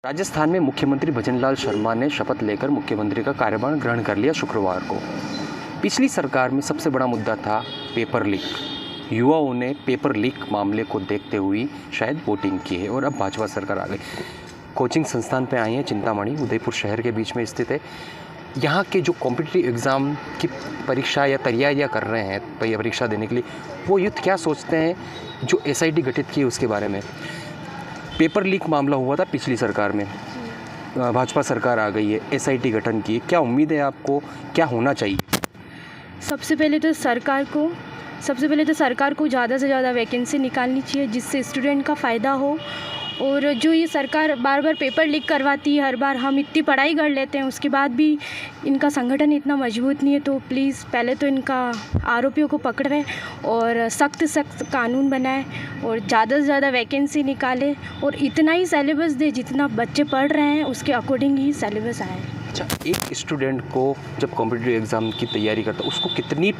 राजस्थान में मुख्यमंत्री भजनलाल शर्मा ने शपथ लेकर मुख्यमंत्री का कार्यभार ग्रहण कर लिया शुक्रवार को। पिछली सरकार में सबसे बड़ा मुद्दा था पेपर लीक। युवाओं ने पेपर लीक मामले को देखते हुए शायद वोटिंग की है और अब भाजपा सरकार आ गई। कोचिंग संस्थान पे आई है चिंतामणि, उदयपुर शहर के बीच में स्थित है। यहाँ के जो कॉम्पिटिटिव एग्ज़ाम की परीक्षा या तैयारियाँ कर रहे हैं परीक्षा देने के लिए, वो यूथ क्या सोचते हैं जो SIT गठित की है उसके बारे में। पेपर लीक मामला हुआ था पिछली सरकार में, भाजपा सरकार आ गई है, SIT गठन की, क्या उम्मीद है आपको, क्या होना चाहिए? सबसे पहले तो सरकार को ज़्यादा से ज़्यादा वैकेंसी निकालनी चाहिए जिससे स्टूडेंट का फ़ायदा हो। और जो ये सरकार बार बार पेपर लीक करवाती है, हर बार हम इतनी पढ़ाई कर लेते हैं उसके बाद भी इनका संगठन इतना मजबूत नहीं है, तो प्लीज़ पहले तो इनका आरोपियों को पकड़ें और सख्त कानून बनाए और ज़्यादा से ज़्यादा वैकेंसी निकाले और इतना ही सिलेबस दे जितना बच्चे पढ़ रहे हैं उसके अकॉर्डिंग ही सिलेबस आए। अच्छा, एक स्टूडेंट को जब कॉम्पिटिटिव एग्ज़ाम की तैयारी करता है उसको कितनी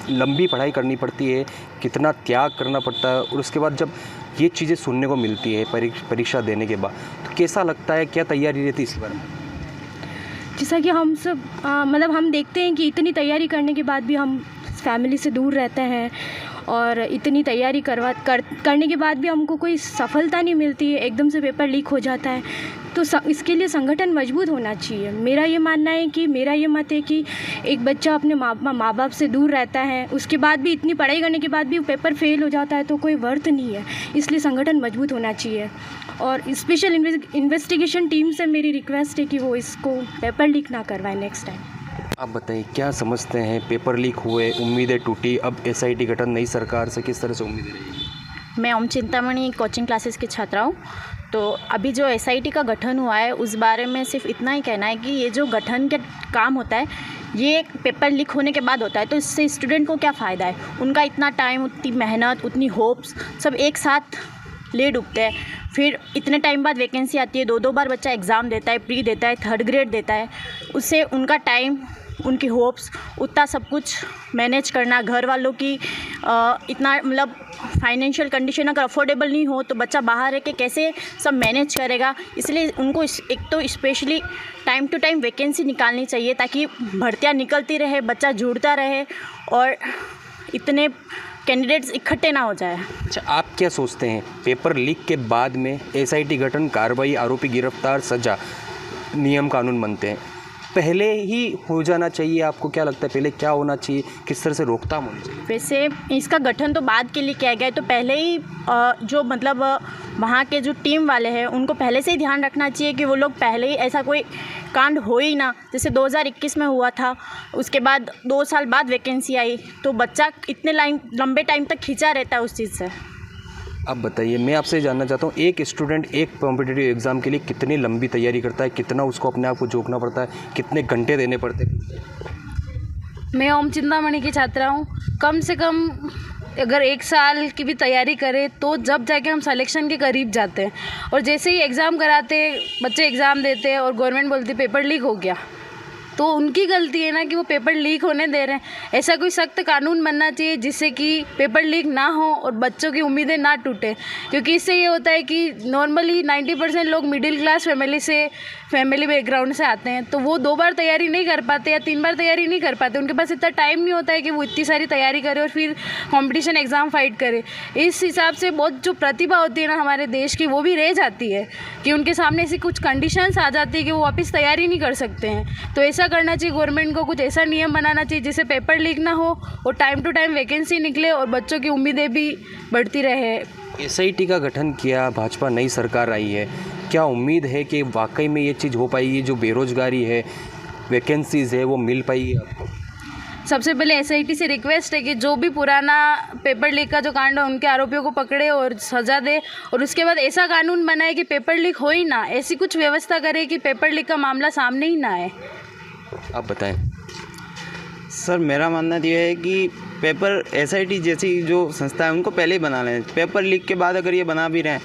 लंबी पढ़ाई करनी पड़ती है, कितना त्याग करना पड़ता है, और उसके बाद जब ये चीज़ें सुनने को मिलती है परीक्षा देने के बाद, तो कैसा लगता है, क्या तैयारी रहती है इस बारे में? जैसा कि हम सब हम देखते हैं कि इतनी तैयारी करने के बाद भी हम फैमिली से दूर रहते हैं और इतनी तैयारी करने के बाद भी हमको कोई सफलता नहीं मिलती है, एकदम से पेपर लीक हो जाता है। तो इसके लिए संगठन मजबूत होना चाहिए। मेरा ये मत है कि एक बच्चा अपने माँ बाप से दूर रहता है, उसके बाद भी इतनी पढ़ाई करने के बाद भी पेपर फेल हो जाता है तो कोई वर्थ नहीं है, इसलिए संगठन मजबूत होना चाहिए। और स्पेशल इन्वेस्टिगेशन टीम से मेरी रिक्वेस्ट है कि वो इसको पेपर लीक ना करवाए नेक्स्ट टाइम। आप बताइए, क्या समझते हैं, पेपर लीक हुए, उम्मीदें टूटी, अब SIT गठन नई सरकार से किस तरह से उम्मीदें रहेगी? मैं ओम चिंतामणि कोचिंग क्लासेस की छात्रा हूँ। तो अभी जो SIT का गठन हुआ है उस बारे में सिर्फ इतना ही कहना है कि ये जो गठन का काम होता है ये पेपर लीक होने के बाद होता है, तो इससे स्टूडेंट को क्या फ़ायदा है। उनका इतना टाइम, उतनी मेहनत, उतनी होप्स सब एक साथ ले डूबते हैं। फिर इतने टाइम बाद वैकेंसी आती है, 2 बार बच्चा एग्ज़ाम देता है, प्री देता है, 3rd ग्रेड देता है, उससे उनका टाइम, उनकी होप्स, उतना सब कुछ मैनेज करना, घर वालों की इतना फाइनेंशियल कंडीशन अगर अफोर्डेबल नहीं हो तो बच्चा बाहर रह के कैसे सब मैनेज करेगा। इसलिए उनको एक तो specially time to time vacancy निकालनी चाहिए ताकि भर्तियाँ निकलती रहे, बच्चा जुड़ता रहे और इतने कैंडिडेट्स इकट्ठे ना हो जाए। अच्छा, आप क्या सोचते हैं, पेपर लीक के बाद में SIT गठन, कार्रवाई, आरोपी गिरफ्तार, सजा, नियम कानून बनते हैं, पहले ही हो जाना चाहिए? आपको क्या लगता है पहले क्या होना चाहिए, किस तरह से रोकथाम होनी चाहिए? वैसे इसका गठन तो बाद के लिए किया गया है, तो पहले ही जो वहाँ के जो टीम वाले हैं उनको पहले से ही ध्यान रखना चाहिए कि वो लोग पहले ही ऐसा कोई कांड हो ही ना, जैसे 2021 में हुआ था। उसके बाद 2 साल बाद वैकेंसी आई तो बच्चा इतने लंबे टाइम तक खींचा रहता है उस चीज़ से। अब बताइए, मैं आपसे जानना चाहता हूँ, एक स्टूडेंट एक कॉम्पिटिटिव एग्ज़ाम के लिए कितनी लंबी तैयारी करता है, कितना उसको अपने आप को जोखना पड़ता है, कितने घंटे देने पड़ते हैं? मैं ओम चिंतामणि की छात्रा हूँ। कम से कम अगर 1 साल की भी तैयारी करें तो जब जाके हम सिलेक्शन के करीब जाते हैं, और जैसे ही एग्ज़ाम कराते बच्चे एग्ज़ाम देते हैं और गवर्नमेंट बोलती पेपर लीक हो गया, तो उनकी गलती है ना कि वो पेपर लीक होने दे रहे हैं। ऐसा कोई सख्त कानून बनना चाहिए जिससे कि पेपर लीक ना हो और बच्चों की उम्मीदें ना टूटे, क्योंकि इससे ये होता है कि नॉर्मली 90% लोग मिडिल क्लास फैमिली बैकग्राउंड से आते हैं, तो वो 2 बार तैयारी नहीं कर पाते या 3 बार तैयारी नहीं कर पाते, उनके पास इतना टाइम नहीं होता है कि वो इतनी सारी तैयारी करे और फिर कॉम्पिटिशन एग्ज़ाम फाइट करे। इस हिसाब से बहुत जो प्रतिभा होती है ना हमारे देश की, वो भी रह जाती है कि उनके सामने ऐसी कुछ कंडीशंस आ जाती है कि वो वापस तैयारी नहीं कर सकते हैं। तो ऐसा करना चाहिए, गवर्नमेंट को कुछ ऐसा नियम बनाना चाहिए जिससे पेपर लीक ना हो और टाइम टू टाइम वैकेंसी निकले और बच्चों की उम्मीदें भी बढ़ती रहे। SIT का गठन किया, भाजपा नई सरकार आई है, क्या उम्मीद है कि वाकई में ये चीज़ हो पाएगी, जो बेरोजगारी है, वैकेंसीज़ है, वो मिल पाएगी आपको? सबसे पहले SIT से रिक्वेस्ट है कि जो भी पुराना पेपर लीक का जो कांड है उनके आरोपियों को पकड़े और सज़ा दे, और उसके बाद ऐसा कानून बनाए कि पेपर लीक हो ही ना, ऐसी कुछ व्यवस्था करे कि पेपर लीक का मामला सामने ही ना आए। आप बताएं। सर, मेरा मानना ये है कि पेपर SIT जैसी जो संस्था है उनको पहले ही बना लें। पेपर लीक के बाद अगर ये बना भी रहे हैं,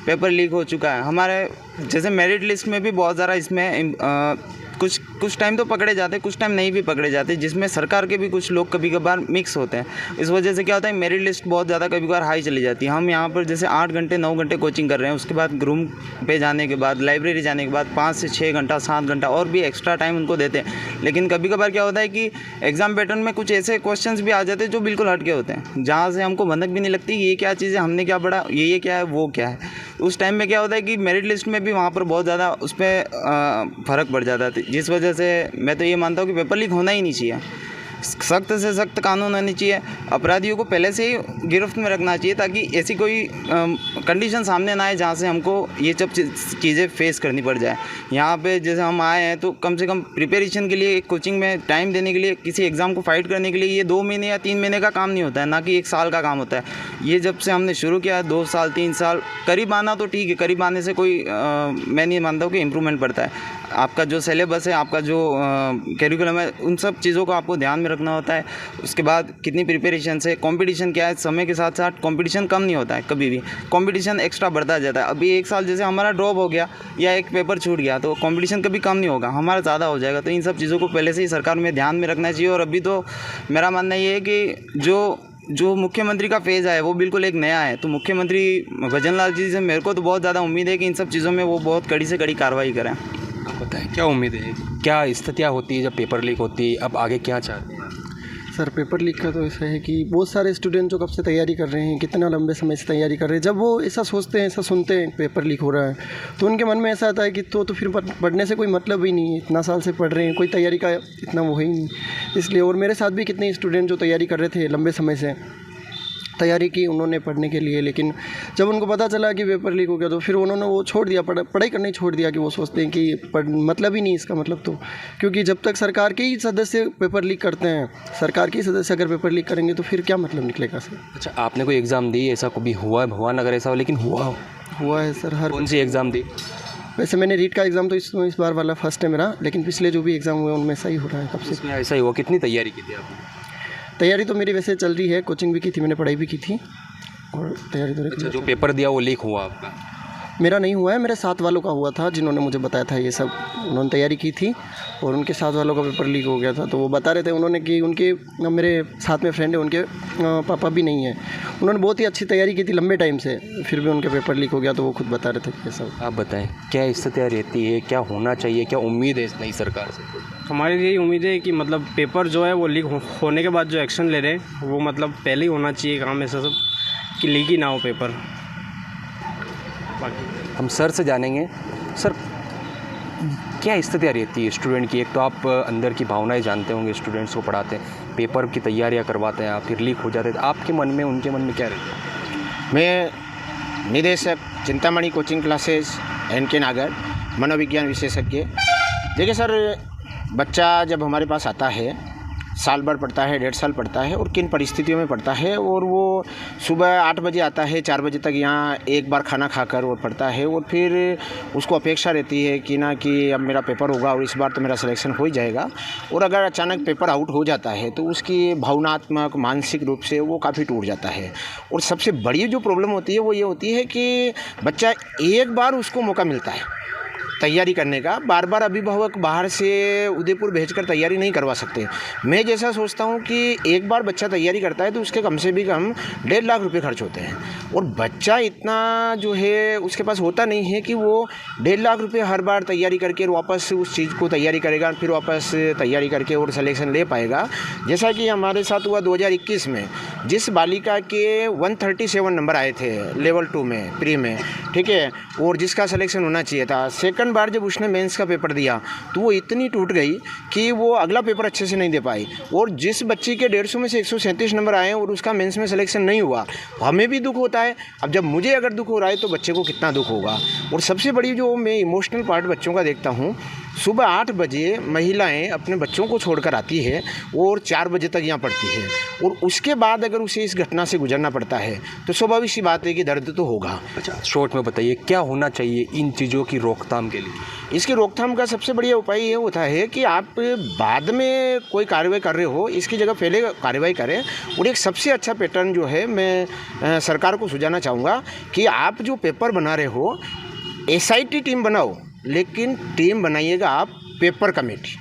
पेपर लीक हो चुका है, हमारे जैसे मेरिट लिस्ट में भी बहुत ज़्यादा इसमें कुछ टाइम तो पकड़े जाते, कुछ टाइम नहीं भी पकड़े जाते, जिसमें सरकार के भी कुछ लोग कभी कभार मिक्स होते हैं। इस वजह से क्या होता है, मेरिट लिस्ट बहुत ज़्यादा कभी कभार हाई चली जाती है। हम यहाँ पर जैसे 8 घंटे 9 घंटे कोचिंग कर रहे हैं, उसके बाद रूम पे जाने के बाद, लाइब्रेरी जाने के बाद 5 से 6 घंटा 7 घंटा और भी एक्स्ट्रा टाइम उनको देते हैं। लेकिन कभी कभार क्या होता है कि एग्ज़ाम पैटर्न में कुछ ऐसे क्वेश्चंस भी आ जाते हैं जो बिल्कुल हटके होते हैं, जहाँ से हमको भनक भी नहीं लगती ये क्या चीज़ है, हमने क्या पढ़ा, ये क्या है, वो क्या है। उस टाइम में क्या होता है कि मेरिट लिस्ट में भी वहाँ पर बहुत ज़्यादा उस पर फ़र्क पड़ जाता है, जिस वजह से मैं तो ये मानता हूँ कि पेपर लीक होना ही नहीं चाहिए। सख्त से सख्त कानून होनी चाहिए, अपराधियों को पहले से ही गिरफ्त में रखना चाहिए, ताकि ऐसी कोई कंडीशन सामने ना आए जहाँ से हमको ये सब चीज़ें फेस करनी पड़ जाए। यहाँ पे जैसे हम आए हैं तो कम से कम प्रिपरेशन के लिए, कोचिंग में टाइम देने के लिए, किसी एग्ज़ाम को फाइट करने के लिए ये 2 महीने या 3 महीने का काम नहीं होता है, ना कि 1 साल का काम होता है। ये जब से हमने शुरू किया 2 साल 3 साल करीब आना तो ठीक है, करीब आने से कोई मैं नहीं मानता हूँ कि इम्प्रूवमेंट पड़ता है। आपका जो सिलेबस है, आपका जो करिकुलम है, उन सब चीज़ों को आपको ध्यान में रखना होता है। उसके बाद कितनी प्रिपरेशन से, कंपटीशन क्या है, समय के साथ साथ कंपटीशन कम नहीं होता है, कभी भी कंपटीशन एक्स्ट्रा बढ़ता जाता है। अभी 1 साल जैसे हमारा ड्रॉप हो गया या एक पेपर छूट गया तो कंपटीशन कभी कम नहीं होगा, हमारा ज़्यादा हो जाएगा। तो इन सब चीज़ों को पहले से ही सरकार में ध्यान में रखना चाहिए। और अभी तो मेरा मानना ये है कि जो मुख्यमंत्री का फेज़ है वो बिल्कुल एक नया है, तो मुख्यमंत्री भजन लाल जी से मेरे को तो बहुत ज़्यादा उम्मीद है कि इन सब चीज़ों में वो बहुत कड़ी से कड़ी कार्रवाई करें। आप बताएं क्या उम्मीद है, क्या स्थितियाँ होती है जब पेपर लीक होती है, अब आगे क्या चाहते हैं? सर पेपर लीक का तो ऐसा है कि बहुत सारे स्टूडेंट जो कब से तैयारी कर रहे हैं, कितना लंबे समय से तैयारी कर रहे हैं, जब वो ऐसा सोचते हैं, ऐसा सुनते हैं पेपर लीक हो रहा है तो उनके मन में ऐसा आता है कि तो फिर पढ़ने से कोई मतलब ही नहीं है, इतना साल से पढ़ रहे हैं, कोई तैयारी का इतना वो है ही नहीं। इसलिए और मेरे साथ भी कितने स्टूडेंट जो तैयारी कर रहे थे, लंबे समय से तैयारी की उन्होंने पढ़ने के लिए, लेकिन जब उनको पता चला कि पेपर लीक हो गया तो फिर उन्होंने वो छोड़ दिया, पढ़ाई करना ही छोड़ दिया, कि वो सोचते हैं कि मतलब ही नहीं इसका मतलब तो, क्योंकि जब तक सरकार के ही सदस्य पेपर लीक करते हैं, सरकार के ही सदस्य अगर पेपर लीक करेंगे तो फिर क्या मतलब निकलेगा सर। अच्छा, आपने कोई एग्ज़ाम दी, ऐसा कभी हुआ भगवान अगर ऐसा हो, लेकिन हुआ है सर। हर कौन सी एग्ज़ाम दी? वैसे मैंने रीट का एग्ज़ाम तो इस बार वाला फर्स्ट है मेरा, लेकिन पिछले जो भी एग्ज़ाम हुए उनमें सही हो रहा है। कब से ऐसा ही हुआ? कितनी तैयारी की थी आपने? तैयारी तो मेरी वैसे चल रही है, कोचिंग भी की थी मैंने, पढ़ाई भी की थी और तैयारी तो। अच्छा, जो पेपर दिया वो लीक हुआ आपका? मेरा नहीं हुआ है, मेरे साथ वालों का हुआ था, जिन्होंने मुझे बताया था ये सब, उन्होंने तैयारी की थी और उनके साथ वालों का पेपर लीक हो गया था। तो वो बता रहे थे उन्होंने कि उनके, मेरे साथ में फ्रेंड है, उनके पापा भी नहीं है, उन्होंने बहुत ही अच्छी तैयारी की थी लंबे टाइम से, फिर भी उनके पेपर लीक हो गया, तो वो खुद बता रहे थे ये सब। आप बताएं क्या स्थितियाँ रहती है, क्या होना चाहिए, क्या उम्मीद है इस नई सरकार से? हमारी यही उम्मीद है कि मतलब पेपर जो है वो लीक होने के बाद जो एक्शन ले रहे हैं वो मतलब पहले ही होना चाहिए काम, ऐसा सब कि लीक ही ना हो पेपर। बाकी हम सर से जानेंगे, सर क्या स्थितियाँ रहती है स्टूडेंट की? एक तो आप अंदर की भावनाएं जानते होंगे, स्टूडेंट्स को पढ़ाते हैं, पेपर की तैयारियां करवाते हैं आप, फिर लीक हो जाते हैं, तो आपके मन में, उनके मन में क्या रहता है? मैं निदेशक चिंतामणि कोचिंग क्लासेस NK नागर, मनोविज्ञान विशेषज्ञ। देखिए सर, बच्चा जब हमारे पास आता है, साल भर पढ़ता है, 1.5 साल पढ़ता है और किन परिस्थितियों में पढ़ता है, और वो सुबह 8 बजे आता है, 4 बजे तक यहाँ एक बार खाना खाकर वो पढ़ता है, और फिर उसको अपेक्षा रहती है कि ना कि अब मेरा पेपर होगा और इस बार तो मेरा सिलेक्शन हो ही जाएगा। और अगर अचानक पेपर आउट हो जाता है तो उसकी भावनात्मक, मानसिक रूप से वो काफ़ी टूट जाता है। और सबसे बड़ी जो प्रॉब्लम होती है वो ये होती है कि बच्चा एक बार उसको मौका मिलता है तैयारी करने का, बार बार अभिभावक बाहर से उदयपुर भेजकर तैयारी नहीं करवा सकते। मैं जैसा सोचता हूँ कि एक बार बच्चा तैयारी करता है तो उसके कम से भी कम 1.5 लाख रुपए खर्च होते हैं, और बच्चा इतना जो है उसके पास होता नहीं है कि वो 1.5 लाख रुपए हर बार तैयारी करके वापस उस चीज़ को तैयारी करेगा, फिर वापस तैयारी करके और सिलेक्शन ले पाएगा। जैसा कि हमारे साथ हुआ 2021 में, जिस बालिका के 137 नंबर आए थे लेवल 2 में, प्री में, ठीक है, और जिसका सिलेक्शन होना चाहिए था, सेकंड बार जब उसने मेंस का पेपर दिया तो वो इतनी टूट गई कि वो अगला पेपर अच्छे से नहीं दे पाई। और जिस बच्चे के 150 में से 137 नंबर आए और उसका मेंस में सिलेक्शन नहीं हुआ, हमें भी दुख होता है। अब जब मुझे अगर दुख हो रहा है तो बच्चे को कितना दुख होगा। और सबसे बड़ी जो मैं इमोशनल पार्ट बच्चों का देखता हूँ, सुबह 8 बजे महिलाएं अपने बच्चों को छोड़कर आती है और 4 बजे तक यहाँ पढ़ती है, और उसके बाद अगर उसे इस घटना से गुजरना पड़ता है तो स्वाभाविक सी बात है कि दर्द तो होगा। अच्छा, शॉर्ट में बताइए क्या होना चाहिए इन चीज़ों की रोकथाम के लिए? इसकी रोकथाम का सबसे बढ़िया उपाय ये होता है कि आप बाद में कोई कार्रवाई कर रहे हो, इसकी जगह पहले कार्रवाई करें। और एक सबसे अच्छा पैटर्न जो है मैं सरकार को सुझाना चाहूँगा कि आप जो पेपर बना रहे हो, SIT टीम बनाओ, लेकिन टीम बनाइएगा आप पेपर कमेटी,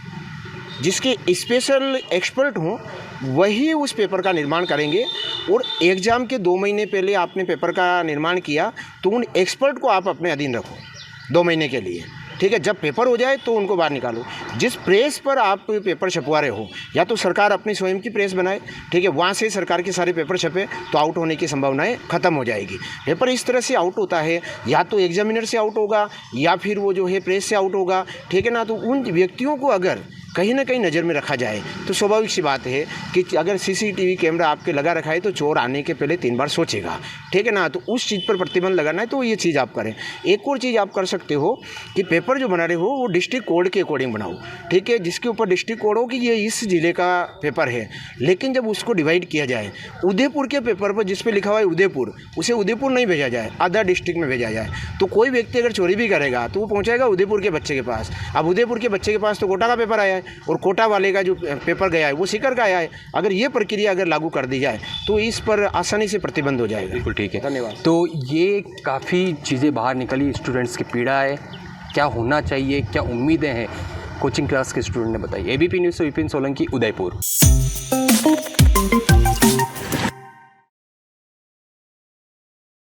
जिसके स्पेशल एक्सपर्ट हों, वही उस पेपर का निर्माण करेंगे। और एग्ज़ाम के 2 महीने पहले आपने पेपर का निर्माण किया तो उन एक्सपर्ट को आप अपने अधीन रखो 2 महीने के लिए, ठीक है। जब पेपर हो जाए तो उनको बाहर निकालो। जिस प्रेस पर आप पेपर छपवा रहे हो, या तो सरकार अपनी स्वयं की प्रेस बनाए, ठीक है, वहाँ से सरकार के सारे पेपर छपे तो आउट होने की संभावनाएं ख़त्म हो जाएगी। पेपर इस तरह से आउट होता है, या तो एग्जामिनर से आउट होगा या फिर वो जो है प्रेस से आउट होगा, ठीक है ना। तो उन व्यक्तियों को अगर कहीं ना कहीं नज़र में रखा जाए तो स्वाभाविक सी बात है कि अगर सीसीटीवी कैमरा आपके लगा रखा है तो चोर आने के पहले 3 बार सोचेगा, ठीक है ना। तो उस चीज़ पर प्रतिबंध लगाना है तो ये चीज़ आप करें। एक और चीज़ आप कर सकते हो कि पेपर जो बना रहे हो वो डिस्ट्रिक्ट कोड के अकॉर्डिंग बनाओ, ठीक है, जिसके ऊपर डिस्ट्रिक्ट कोड हो कि ये इस ज़िले का पेपर है। लेकिन जब उसको डिवाइड किया जाए, उदयपुर के पेपर पर जिस पे लिखा हुआ है उदयपुर, उसे उदयपुर नहीं भेजा जाए, अदर डिस्ट्रिक्ट में भेजा जाए। तो कोई व्यक्ति अगर चोरी भी करेगा तो वो पहुँचाएगा उदयपुर के बच्चे के पास। अब उदयपुर के बच्चे के पास तो कोटा का पेपर आया है और कोटा वाले का जो पेपर गया है वो सीकर का आया है। अगर ये प्रक्रिया अगर लागू कर दी जाए तो इस पर आसानी से प्रतिबंध हो जाएगा। बिल्कुल ठीक है, धन्यवाद। तो ये काफ़ी चीज़ें बाहर निकली, स्टूडेंट्स की पीड़ा है, क्या होना चाहिए, क्या उम्मीदें हैं, कोचिंग क्लास के स्टूडेंट ने बताई। ABP न्यूज़ से विपिन सोलंकी, उदयपुर।